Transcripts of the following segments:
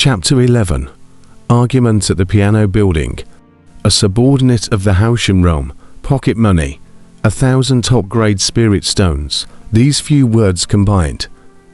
Chapter 11. Argument at the piano building. A subordinate of the Haoshan realm, pocket money, 1,000 top-grade spirit stones. These few words combined.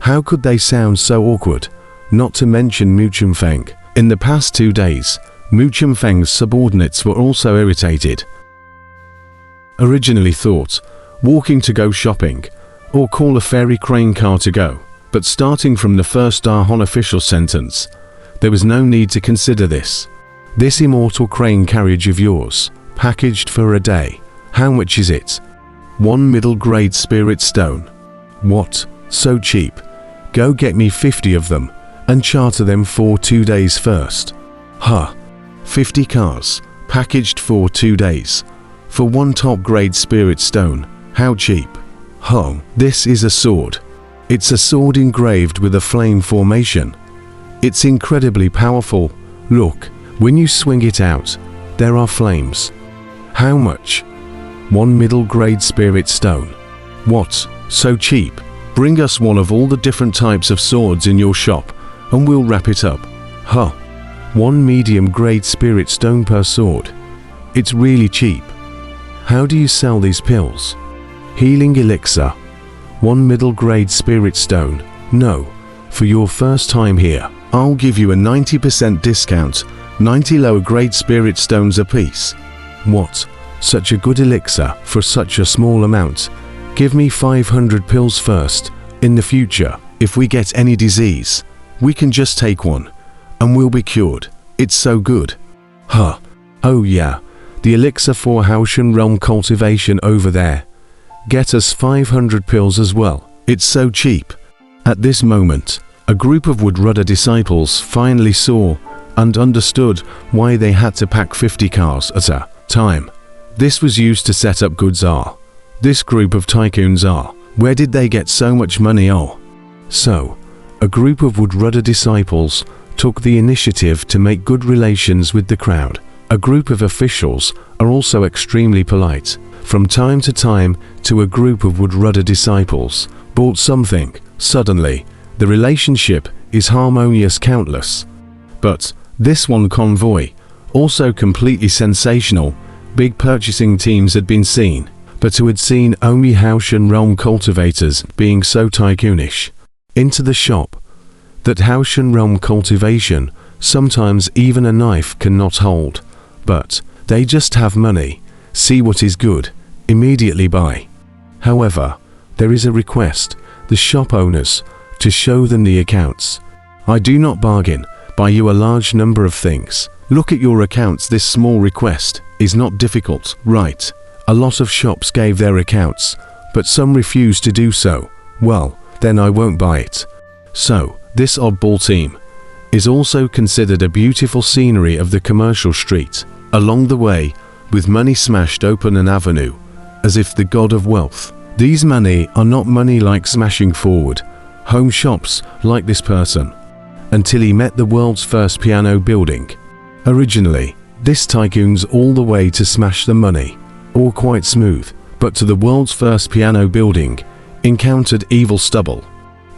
How could they sound so awkward? Not to mention Mu Chunfeng. In the past 2 days, Mu Chunfeng's subordinates were also irritated. Originally thought, walking to go shopping, or call a ferry crane car to go. But starting from the first Ahon official sentence, there was no need to consider this. This immortal crane carriage of yours, packaged for a day. How much is it? 1 middle-grade spirit stone. What? So cheap. Go get me 50 of them, and charter them for 2 days first. Huh. 50 cars, packaged for 2 days. For 1 top-grade spirit stone. How cheap. Huh. This is a sword. It's a sword engraved with a flame formation. It's incredibly powerful. Look, when you swing it out, there are flames. How much? 1 middle-grade spirit stone. What? So cheap? Bring us one of all the different types of swords in your shop, and we'll wrap it up. Huh. 1 medium-grade spirit stone per sword. It's really cheap. How do you sell these pills? Healing elixir. 1 middle-grade spirit stone. No. For your first time here, I'll give you a 90% discount. 90 lower-grade spirit stones apiece. What? Such a good elixir for such a small amount. Give me 500 pills first. In the future, if we get any disease, we can just take one, and we'll be cured. It's so good. Huh. Oh yeah, the elixir for Haoshan realm cultivation over there. Get us 500 pills as well. It's so cheap. At this moment, a group of Woodrudder disciples finally saw and understood why they had to pack 50 cars at a time. This was used to set up goods. This group of tycoons where did they get so much money? So, a group of Woodrudder disciples took the initiative to make good relations with the crowd. A group of officials are also extremely polite. From time to time, to a group of Woodrudder disciples bought something. Suddenly, the relationship is harmonious countless. But this one convoy, also completely sensational. Big purchasing teams had been seen, but who had seen only Haoshan realm cultivators being so tycoonish. Into the shop. That Haoshan realm cultivation, sometimes even a knife cannot hold. But they just have money, see what is good, immediately buy. However, there is a request, the shop owners, to show them the accounts. I do not bargain, buy you a large number of things. Look at your accounts. This small request is not difficult, right? A lot of shops gave their accounts, but some refused to do so. Well, then I won't buy it. So, this oddball team is also considered a beautiful scenery of the commercial street. Along the way, with money smashed open an avenue, as if the god of wealth. These money are not money like smashing forward, home shops like this person, until he met the world's first piano building. Originally, this tycoon's all the way to smash the money, all quite smooth, but to the world's first piano building, encountered evil stubble.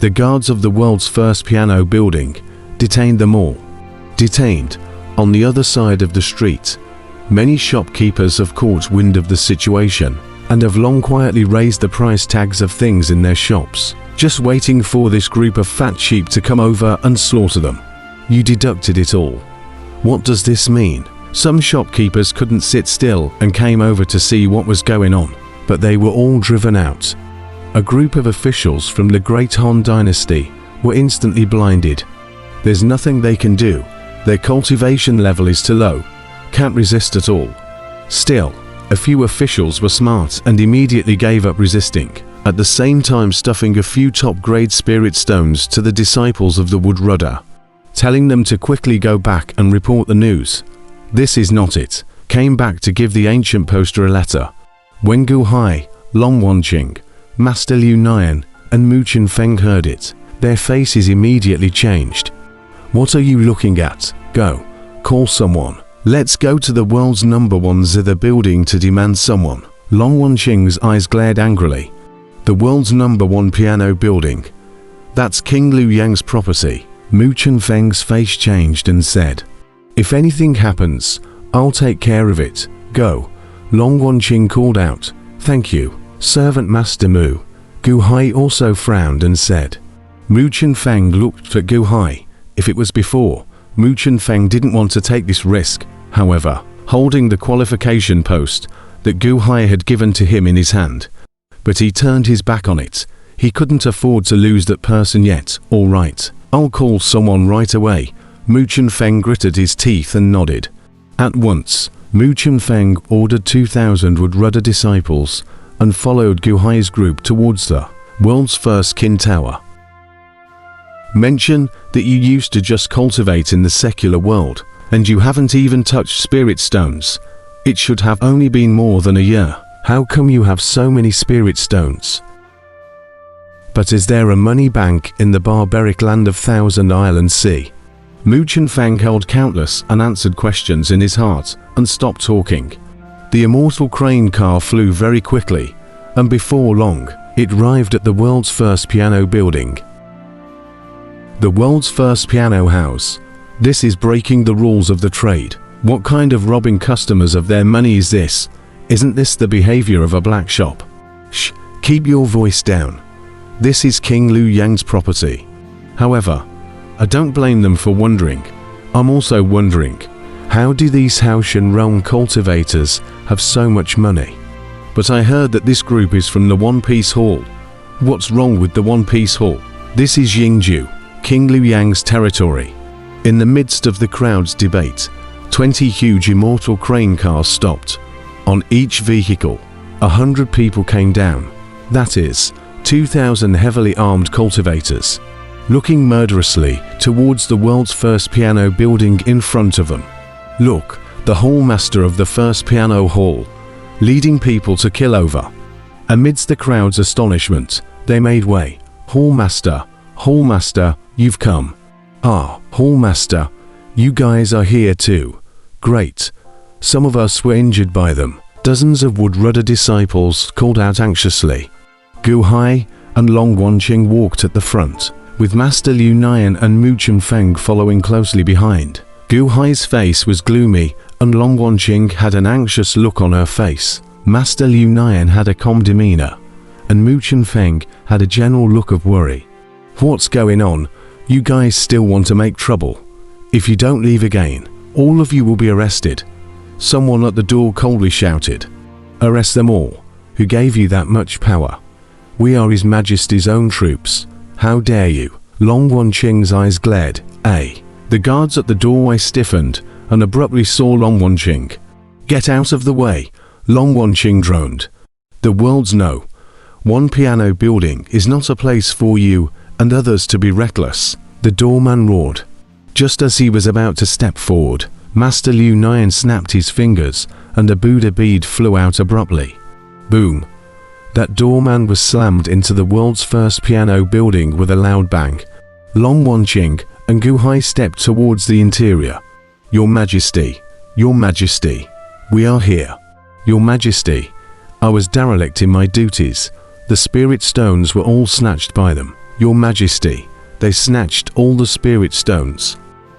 The guards of the world's first piano building detained them all. Detained, on the other side of the street, many shopkeepers have caught wind of the situation and have long quietly raised the price tags of things in their shops, just waiting for this group of fat sheep to come over and slaughter them. You deducted it all. What does this mean? Some shopkeepers couldn't sit still and came over to see what was going on, but they were all driven out. A group of officials from the Great Han Dynasty were instantly blinded. There's nothing they can do. Their cultivation level is too low. Can't resist at all. Still, a few officials were smart and immediately gave up resisting, at the same time stuffing a few top-grade spirit stones to the disciples of the Woodrudder, telling them to quickly go back and report the news. This is not it. Came back to give the ancient poster a letter. When Gu Hai, Long Wanqing, Master Liu Nian, and Mu Chunfeng heard it, their faces immediately changed. What are you looking at? Go. Call someone. Let's go to the world's #1 zither building to demand someone. Long Wanqing's eyes glared angrily. The world's #1 piano building. That's King Liu Yang's property. Mu Chunfeng's face changed and said, "If anything happens, I'll take care of it. Go." Long Wanqing called out, "Thank you, Servant Master Mu." Gu Hai also frowned and said. Mu Chunfeng looked at Gu Hai. If it was before, Mu Chunfeng didn't want to take this risk, however, holding the qualification post that Gu Hai had given to him in his hand. But he turned his back on it. He couldn't afford to lose that person yet. "All right, I'll call someone right away." Mu Chunfeng gritted his teeth and nodded. At once, Mu Chunfeng ordered 2,000 Wood Rudder disciples and followed Gu Hai's group towards the world's first kin tower. Mention that you used to just cultivate in the secular world, and you haven't even touched spirit stones. It should have only been more than a year. How come you have so many spirit stones? But is there a money bank in the barbaric land of Thousand Island Sea? Mu Chunfeng held countless unanswered questions in his heart and stopped talking. The immortal crane car flew very quickly, and before long, it arrived at the world's first piano building. The world's first piano house. This is breaking the rules of the trade. What kind of robbing customers of their money is this? Isn't this the behavior of a black shop? Shh, keep your voice down. This is King Liu Yang's property. However, I don't blame them for wondering. I'm also wondering, how do these Haoshan realm cultivators have so much money? But I heard that this group is from the One Piece Hall. What's wrong with the One Piece Hall? This is Yingju, King Liu Yang's territory. In the midst of the crowd's debate, 20 huge immortal crane cars stopped. On each vehicle, 100 people came down. That is, 2,000 heavily armed cultivators, looking murderously towards the world's first piano building in front of them. Look, the hallmaster of the first piano hall, leading people to kill over. Amidst the crowd's astonishment, they made way. "Hallmaster, Hallmaster, you've come." "Ah, Hallmaster, you guys are here too. Great. Some of us were injured by them." Dozens of Wood Rudder disciples called out anxiously. Gu Hai and Long Wanqing walked at the front, with Master Liu Nian and Mu Chunfeng following closely behind. Gu Hai's face was gloomy, and Long Wanqing had an anxious look on her face. Master Liu Nian had a calm demeanor, and Mu Chunfeng had a general look of worry. "What's going on? You guys still want to make trouble? If you don't leave again, all of you will be arrested." Someone at the door coldly shouted, "Arrest them all. Who gave you that much power? We are His Majesty's own troops. How dare you?" Long Wanqing's eyes glared. The guards at the doorway stiffened and abruptly saw Long Wanqing. "Get out of the way," Long Wanqing droned. "The world's no. One piano building is not a place for you and others to be reckless," the doorman roared. Just as he was about to step forward, Master Liu Nian snapped his fingers and a Buddha bead flew out abruptly. Boom! That doorman was slammed into the world's first piano building with a loud bang. Long Wanqing and Gu Hai stepped towards the interior. "Your Majesty, Your Majesty, we are here. Your Majesty, I was derelict in my duties. The spirit stones were all snatched by them. Your Majesty, they snatched all the spirit stones."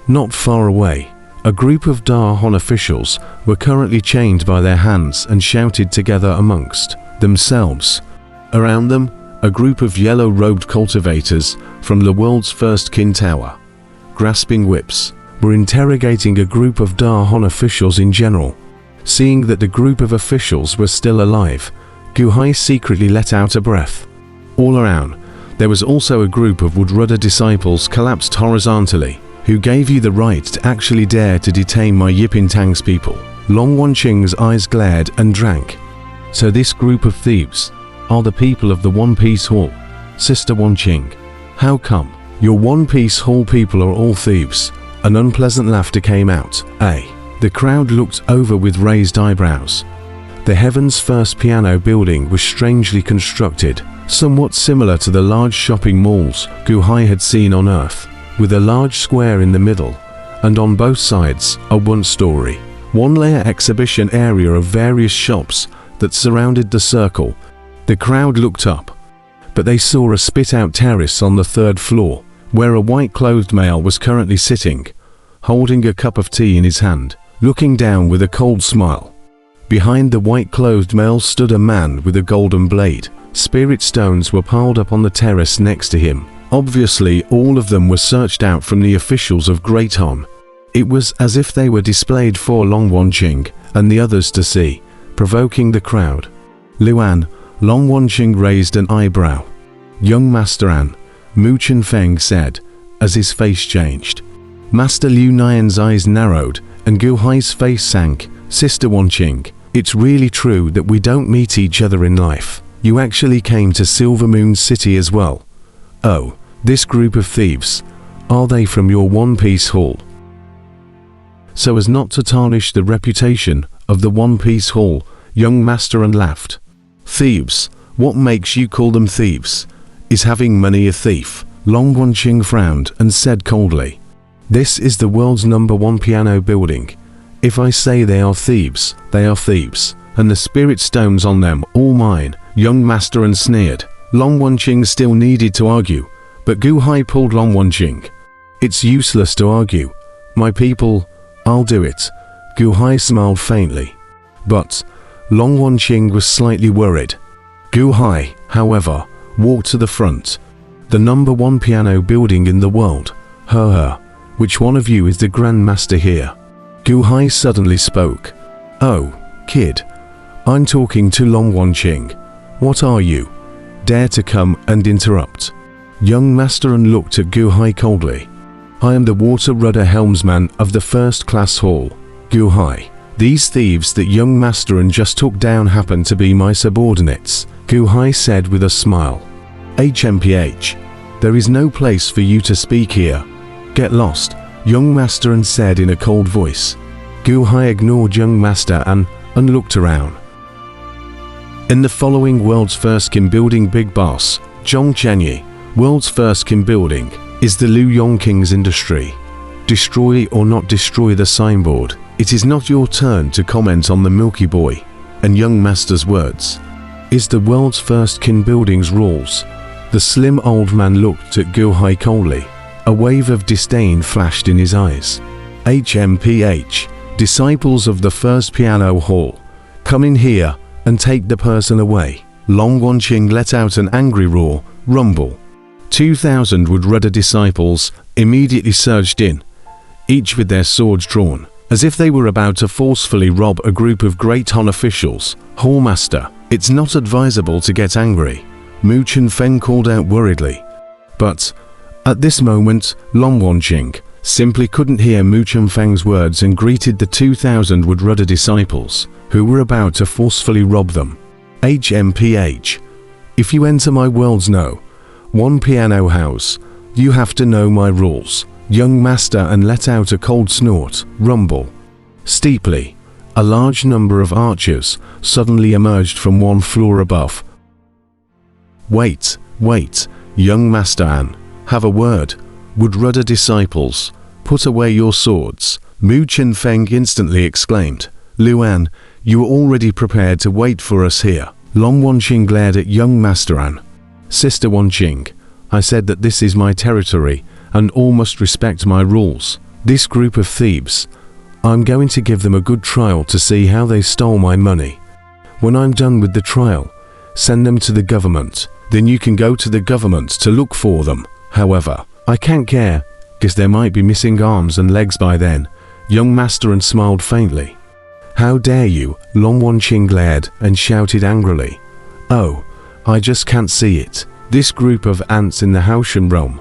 Not far away, a group of Dahon officials were currently chained by their hands and shouted together amongst themselves. Around them, a group of yellow-robed cultivators from the world's first kin tower, grasping whips, were interrogating a group of Dahon officials in general. Seeing that the group of officials were still alive, Gu Hai secretly let out a breath. All around, there was also a group of Wood Rudder disciples collapsed horizontally. "Who gave you the right to actually dare to detain my Yipintang's people?" Long Wanqing's eyes glared and drank. "So this group of thieves are the people of the One Piece Hall, Sister Wanqing. How come? Your One Piece Hall people are all thieves?" An unpleasant laughter came out. The crowd looked over with raised eyebrows. The heaven's first piano building was strangely constructed, somewhat similar to the large shopping malls Gu Hai had seen on Earth, with a large square in the middle, and on both sides a one-story, one-layer exhibition area of various shops that surrounded the circle. The crowd looked up, but they saw a spit-out terrace on the third floor, where a white-clothed male was currently sitting, holding a cup of tea in his hand, looking down with a cold smile. Behind the white-clothed male stood a man with a golden blade. Spirit stones were piled up on the terrace next to him. Obviously, all of them were searched out from the officials of Great Han. It was as if they were displayed for Long Wanqing and the others to see, provoking the crowd. Luan, Long Wanqing raised an eyebrow. Young Master An, Mu Chunfeng said, as his face changed. Master Liu Nian's eyes narrowed, and Gu Hai's face sank. Sister Wanqing, it's really true that we don't meet each other in life. You actually came to Silver Moon City as well. Oh, this group of thieves. Are they from your One Piece Hall? So as not to tarnish the reputation of the One Piece Hall, young Master An laughed. Thieves? What makes you call them thieves? Is having money a thief? Long Wanqing frowned and said coldly. This is the world's #1 piano building. If I say they are thieves, and the spirit stones on them all mine. Young Master An sneered. Long Wanqing still needed to argue, but Gu Hai pulled Long Wanqing. It's useless to argue. My people, I'll do it. Gu Hai smiled faintly. But Long Wanqing was slightly worried. Gu Hai, however, walked to the front. The #1 piano building in the world. Which one of you is the Grand Master here? Gu Hai suddenly spoke. Oh, kid. I'm talking to Long Wanqing. What are you? Dare to come and interrupt? Young Master An looked at Gu Hai coldly. I am the water rudder helmsman of the first-class hall. Gu Hai. These thieves that young Master An just took down happen to be my subordinates, Gu Hai said with a smile. HMPH. There is no place for you to speak here. Get lost, young Master An said in a cold voice. Gu Hai ignored young Master An and looked around. In the following World's First Kim Building Big Boss, Zhong Chenyi, World's First Kim Building, is the Liu Yongqing's industry. Destroy or not destroy the signboard. It is not your turn to comment on the Milky Boy and young Master's words. Is the World's First Kim Building's rules. The slim old man looked at Gu Hai coldly. A wave of disdain flashed in his eyes. HMPH, disciples of the first piano hall, come in here and take the person away. Long Wanqing let out an angry roar, rumble. 2,000 wood rudder disciples immediately surged in, each with their swords drawn, as if they were about to forcefully rob a group of Great Han officials. Hallmaster, it's not advisable to get angry, Mu Chunfeng called out worriedly. But at this moment, Long Wanqing simply couldn't hear Mu Chunfeng's words and greeted the 2,000 wood rudder disciples, who were about to forcefully rob them. HMPH, if you enter my world's one piano house, you have to know my rules. Young Master An let out a cold snort, rumble. Steeply, a large number of archers suddenly emerged from one floor above. Wait, young Master An, have a word. Would rudder disciples, put away your swords. Mu Chunfeng instantly exclaimed. Luan, you are already prepared to wait for us here. Long Wanqing glared at young Master An. Sister Wanqing, I said that this is my territory and all must respect my rules. This group of thieves, I'm going to give them a good trial to see how they stole my money. When I'm done with the trial, send them to the government. Then you can go to the government to look for them. However, I can't care, because there might be missing arms and legs by then. Young Master An smiled faintly. How dare you? Long Wanqing glared and shouted angrily. Oh, I just can't see it. This group of ants in the Haoshan realm.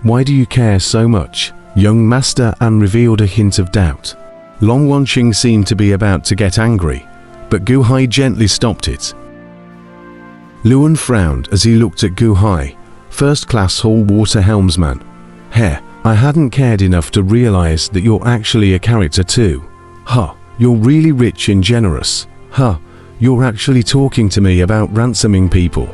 Why do you care so much? Young Master An revealed a hint of doubt. Long Wanqing seemed to be about to get angry, but Gu Hai gently stopped it. Luan frowned as he looked at Gu Hai, first-class hall water helmsman. I hadn't cared enough to realize that you're actually a character too. You're really rich and generous. You're actually talking to me about ransoming people.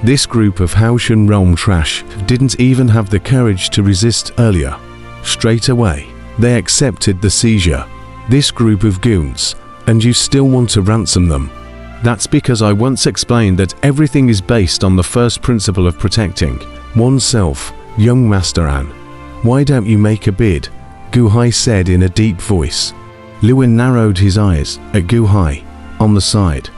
This group of Haoshan realm trash didn't even have the courage to resist earlier. Straight away, they accepted the seizure. This group of goons, and you still want to ransom them. That's because I once explained that everything is based on the first principle of protecting oneself Young Master An, why don't you make a bid? Gu Hai said in a deep voice. Lewin narrowed his eyes at Gu Hai on the side.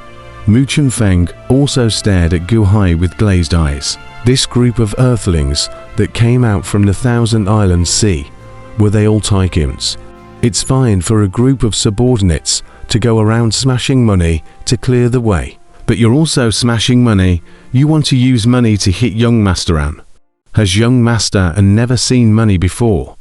Mu Chunfeng also stared at Gu Hai with glazed eyes. This group of earthlings that came out from the Thousand Islands Sea, were they all tycoons? It's fine for a group of subordinates to go around smashing money to clear the way. But you're also smashing money. You want to use money to hit young Master An. Has young Master An never seen money before?